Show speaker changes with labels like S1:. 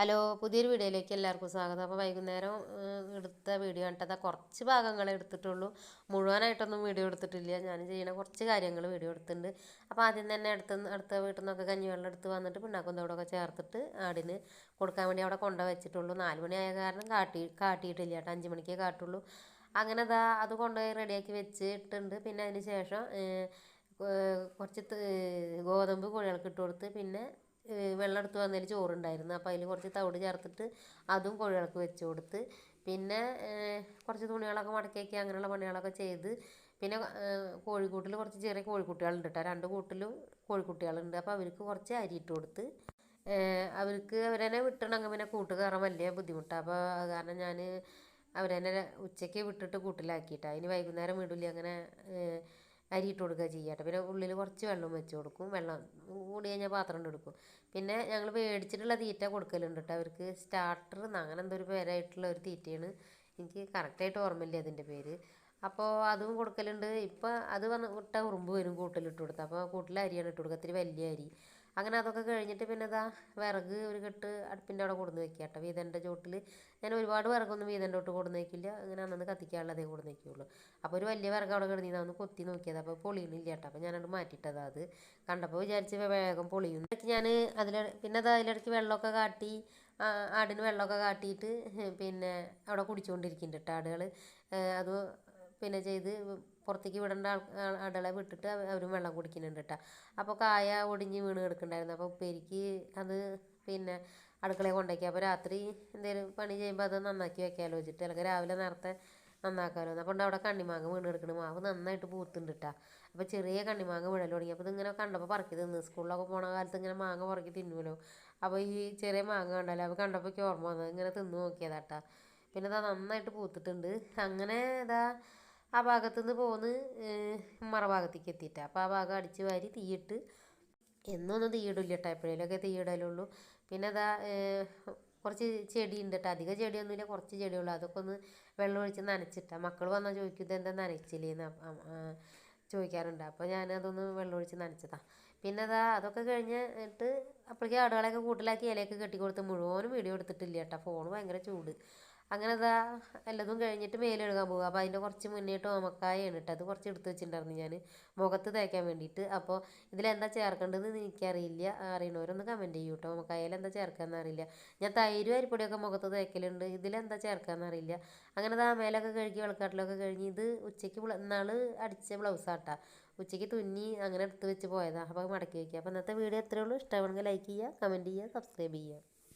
S1: Hello, പുതിയൊരു വീഡിയോയിലേക്ക് എല്ലാവർക്കും സ്വാഗതം. അപ്പോൾ വൈകുന്നേരം എടുത്ത വീഡിയോ കണ്ടത് കുറച്ച് ഭാഗങ്ങളെ എടുത്തിട്ടുള്ളൂ. മുഴുവനായിട്ടൊന്നും വീഡിയോ എടുത്തിട്ടില്ല. ഞാൻ ചെയ്യുന്ന കുറച്ച് കാര്യങ്ങൾ വീഡിയോ എടുത്തിട്ടുണ്ട്. അപ്പോൾ ആദ്യം തന്നെ അടുത്ത വീട്ടിൽ നിന്നൊക്കെ കഞ്ഞിവെള്ളം എടുത്ത് വന്നിട്ട് പിണ്ണാക്കും തോടൊക്കെ ചേർത്തിട്ട് ആടിന് കൊടുക്കാൻ വേണ്ടി അവിടെ കൊണ്ടു വെച്ചിട്ടുള്ളൂ. 4 മണിയായ കാരണം കാട്ടിയിട്ടില്ല കേട്ടോ, 5 മണിക്കേ കാട്ടുള്ളൂ. അങ്ങനെ അത് കൊണ്ടുപോയി റെഡിയാക്കി വെച്ചിട്ടുണ്ട്. പിന്നെ അതിന് ശേഷം കുറച്ച് ഗോതമ്പ് കോഴികൾക്ക് ഇട്ട് കൊടുത്ത് പിന്നെ വെള്ളം എടുത്ത് വന്നതിൽ ചോറുണ്ടായിരുന്നു. അപ്പോൾ അതിൽ കുറച്ച് തവിട് ചേർത്തിട്ട് അതും കോഴികൾക്ക് വെച്ച് കൊടുത്ത് പിന്നെ കുറച്ച് തുണികളൊക്കെ മടക്കിയൊക്കെ അങ്ങനെയുള്ള പണികളൊക്കെ ചെയ്ത് പിന്നെ കോഴിക്കൂട്ടിൽ കുറച്ച് ചെറിയ കോഴിക്കുട്ടികളുണ്ട് കേട്ടോ, 2 കൂട്ടിലും കോഴിക്കുട്ടികളുണ്ട്. അപ്പോൾ അവർക്ക് കുറച്ച് അരി ഇട്ട് കൊടുത്ത് അവർക്ക് അവരെന്നെ വിട്ടണമെങ്കിൽ പിന്നെ കൂട്ട് കയറാൻ വലിയ ബുദ്ധിമുട്ടാണ്. അപ്പോൾ അത് കാരണം ഞാൻ അവരെന്നെ ഉച്ചയ്ക്ക് വിട്ടിട്ട് കൂട്ടിലാക്കിയിട്ടാണ്. ഇനി വൈകുന്നേരം വിടില്ല, അങ്ങനെ അരി ഇട്ട് കൊടുക്കുക ചെയ്യാട്ടെ. പിന്നെ ഉള്ളിൽ കുറച്ച് വെള്ളം വെച്ച് കൊടുക്കും, വെള്ളം കൂടി കഴിഞ്ഞാൽ പാത്രം എടുക്കും. പിന്നെ ഞങ്ങൾ മേടിച്ചിട്ടുള്ള തീറ്റ കൊടുക്കലുണ്ട് കേട്ടോ അവർക്ക്. സ്റ്റാർട്ടർ അങ്ങനെ എന്തോ ഒരു പേരായിട്ടുള്ള ഒരു തീറ്റയാണ്, എനിക്ക് കറക്റ്റായിട്ട് ഓർമ്മയില്ല അതിൻ്റെ പേര്. അപ്പോൾ അതും കൊടുക്കലുണ്ട്. ഇപ്പം അത് ഇട്ട ഉറുമ്പ് വരും കൂട്ടിലിട്ട് കൊടുത്താൽ. അപ്പോൾ കൂട്ടിൽ അരിയാണ് ഇട്ട് കൊടുക്കുക, ഇത്തിരി വലിയ അരി. അങ്ങനെ അതൊക്കെ കഴിഞ്ഞിട്ട് പിന്നെ വിറക് ഒരു കെട്ട് അടുപ്പിൻ്റെ അവിടെ കൊടുന്ന് വെക്കുക കേട്ടോ, വീതൻ്റെ ചോട്ടിൽ. ഞാൻ ഒരുപാട് വിറകൊന്നും വീതൻ്റെ തൊട്ട് കൊടുന്ന് വയ്ക്കില്ല, അങ്ങനെ അന്നന്ന് കത്തിക്കാനുള്ളതേ കൊടുന്ന് വയ്ക്കുള്ളൂ. അപ്പോൾ ഒരു വലിയ വിറക് അവിടെ കിടന്നിരുന്നു, ഒന്ന് കൊത്തി നോക്കിയത്. അപ്പോൾ പൊളിയുന്നില്ല കേട്ടോ, അപ്പോൾ ഞാനത് മാറ്റിയിട്ടതാണ്. അത് കണ്ടപ്പോൾ വിചാരിച്ച് വേഗം പൊളിയും. ഞാൻ പിന്നെ അതിലിടയ്ക്ക് വെള്ളമൊക്കെ കാട്ടി ആടിന് വെള്ളമൊക്കെ കാട്ടിയിട്ട് പിന്നെ അവിടെ കുടിച്ചുകൊണ്ടിരിക്കുന്നുണ്ട് കേട്ടോ ആടുകൾ. അത് പിന്നെ ചെയ്ത് പുറത്തേക്ക് വിടേണ്ട ആടുകളെ വിട്ടിട്ട് അവരും വെള്ളം കുടിക്കുന്നുണ്ട് കേട്ടോ. അപ്പോൾ കായ ഒടിഞ്ഞ് വീണ് കിടക്കുന്നുണ്ടായിരുന്നു. അപ്പോൾ ഉപ്പേരിക്ക് അത് പിന്നെ അടുക്കളയിൽ കൊണ്ടുവയ്ക്കുക. അപ്പോൾ രാത്രി എന്തെങ്കിലും പണി ചെയ്യുമ്പോൾ അത് നന്നാക്കി വെക്കാമല്ലോ വെച്ചിട്ട്, അല്ലെങ്കിൽ രാവിലെ നേരത്തെ നന്നാക്കാമല്ലോ. അപ്പോൾ അവിടെ കണ്ണിമാങ്ങ വീണ് കിടക്കണം, മാവ് നന്നായിട്ട് പൂത്തുണ്ട് കേട്ടോ. അപ്പോൾ ചെറിയ കണ്ണിമാങ്ങ വീഴൽ തുടങ്ങി. അപ്പോൾ ഇതിങ്ങനെ കണ്ടപ്പോൾ പറക്കി തിന്ന്, സ്കൂളിലൊക്കെ പോണ കാലത്ത് ഇങ്ങനെ മാങ്ങ പറക്കി തിന്നുമല്ലോ. അപ്പോൾ ഈ ചെറിയ മാങ്ങ കണ്ടല്ലോ, അപ്പോൾ കണ്ടപ്പോൾ എനിക്ക് ഓർമ്മ വന്നത്, ഇങ്ങനെ തിന്ന് നോക്കിയതാട്ടാ. പിന്നെ നന്നായിട്ട് പൂത്തിട്ടുണ്ട്. അങ്ങനെ ആ ഭാഗത്തുനിന്ന് പോന്ന് മറഭാഗത്തേക്ക് എത്തിയിട്ടാണ്. അപ്പോൾ ആ ഭാഗം അടിച്ച് വാരി തീയിട്ട്, എന്നൊന്നും തീയിടില്ല കേട്ടോ, എപ്പോഴേലൊക്കെ തീയിടലുള്ളൂ. പിന്നെ കുറച്ച് ചെടിയുണ്ട് കേട്ടോ, അധികം ചെടിയൊന്നുമില്ല, കുറച്ച് ചെടിയുള്ളൂ. അതൊക്കെ ഒന്ന് വെള്ളം ഒഴിച്ച് നനച്ചിട്ടാണ്. മക്കൾ വന്നാൽ ചോദിക്കും ഇതെന്താ നനച്ചില്ലേന്ന് ചോദിക്കാറുണ്ട്. അപ്പോൾ ഞാനതൊന്ന് വെള്ളം ഒഴിച്ച് നനച്ചതാണ്. പിന്നെ അതൊക്കെ കഴിഞ്ഞിട്ട് അപ്പോഴേക്കും ആടുകളെയൊക്കെ കൂട്ടിലാക്കി ഇലയൊക്കെ കെട്ടിക്കൊടുത്ത് മുഴുവനും വീഡിയോ എടുത്തിട്ടില്ല കേട്ടോ, ഫോൺ ഭയങ്കര ചൂട്. അങ്ങനെ എല്ലതും കഴിഞ്ഞിട്ട് മേലെഴുകാൻ പോകുക. അപ്പോൾ അതിൻ്റെ കുറച്ച് മുന്നേട്ട് ഓമക്കായാണ് കേട്ടോ, അത് കുറച്ച് എടുത്ത് വെച്ചിട്ടുണ്ടായിരുന്നു ഞാൻ മുഖത്ത് തേക്കാൻ വേണ്ടിയിട്ട്. അപ്പോൾ ഇതിലെന്താ ചേർക്കേണ്ടതെന്ന് എനിക്കറിയില്ല, അറിയണവരൊന്ന് കമൻറ്റ് ചെയ്യൂ കേട്ടോ. ഓമക്കായയിൽ എന്താ ചേർക്കാമെന്ന് അറിയില്ല. ഞാൻ തൈരും അരിപ്പൊടിയൊക്കെ മുഖത്ത് തേക്കലുണ്ട്, ഇതിലെന്താ ചേർക്കാമെന്ന് അറിയില്ല. അങ്ങനെ മേലൊക്കെ കഴുകി വെളുക്കാട്ടിലൊക്കെ കഴിഞ്ഞ് ഇത് ഉച്ചയ്ക്ക് ഇന്നാൾ അടിച്ച ബ്ലൗസാട്ടാ, ഉച്ചയ്ക്ക് തുന്നി അങ്ങനെ എടുത്ത് വെച്ച് പോയതാണ്. അപ്പോൾ മടക്കി വയ്ക്കുക. അപ്പോൾ ഇന്നത്തെ വീഡിയോ എത്രയേ ഉള്ളൂ. ഇഷ്ടമാണെങ്കിൽ ലൈക്ക് ചെയ്യുക, കമൻറ്റ് ചെയ്യുക, സബ്സ്ക്രൈബ് ചെയ്യുക.